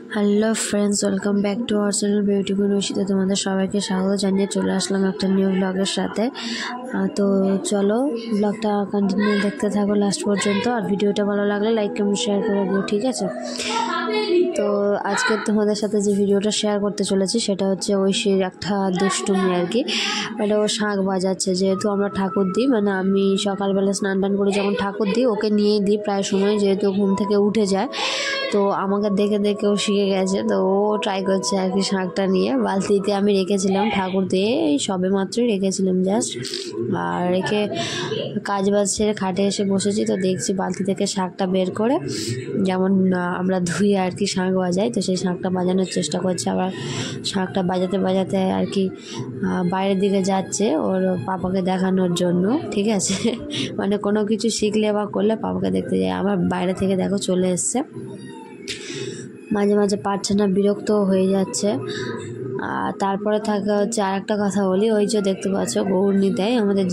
Hello friends, welcome back to our channel beautiful রশিতে। তোমাদের সবাইকে স্বাগত জানিয়ে চলে আসলাম একটা নিউ ব্লগের সাথে। তো চলো ব্লগটা কন্টিনিউ দেখতে থাকো লাস্ট পর্যন্ত, আর ভিডিওটা ভালো লাগলে লাইক কমেন্ট শেয়ার করে দিও, ঠিক আছে? তো আজকে তোমাদের সাথে যে ভিডিওটা শেয়ার করতে চলেছি সেটা হচ্ছে ঐশীর একটা দুষ্টুমি আর কি। মানে ও শাঁখ বাজাচ্ছে, যেহেতু আমরা ঠাকুর দিই, মানে আমি সকালবেলা স্নান টান করে যখন ঠাকুর দিই ওকে নিয়েই দিই প্রায় সময়, যেহেতু ঘুম থেকে উঠে যায়। তো আমাকে দেখে দেখে ও শিখে গেছে, তো ও ট্রাই করছে আর কি শাঁখটা নিয়ে। বালতিতে আমি রেখেছিলাম ঠাকুর দিয়ে, এই সবে মাত্রই রেখেছিলাম জাস্ট, আর রেখে কাজ বাজ ছেড়ে খাটে এসে বসেছি। তো দেখছি বালতি থেকে শাঁখটা বের করে, যেমন আমরা ধুই আর কি শাঁখ বাজাই, তো সেই শাঁখটা বাজানোর চেষ্টা করছে। আবার শাঁখটা বাজাতে বাজাতে আর কি বাইরের দিকে যাচ্ছে ওর পাপাকে দেখানোর জন্য, ঠিক আছে? মানে কোনো কিছু শিখলে বা করলে পাপাকে দেখতে যায়। আবার বাইরে থেকে দেখো চলে এসছে, মাঝে মাঝে পারছে না, বিরক্ত হয়ে যাচ্ছে। আর তারপরে থাকে হচ্ছে আর একটা কথা বলি, ওই যে দেখতে পাচ্ছ গৌরনীতায় আমাদের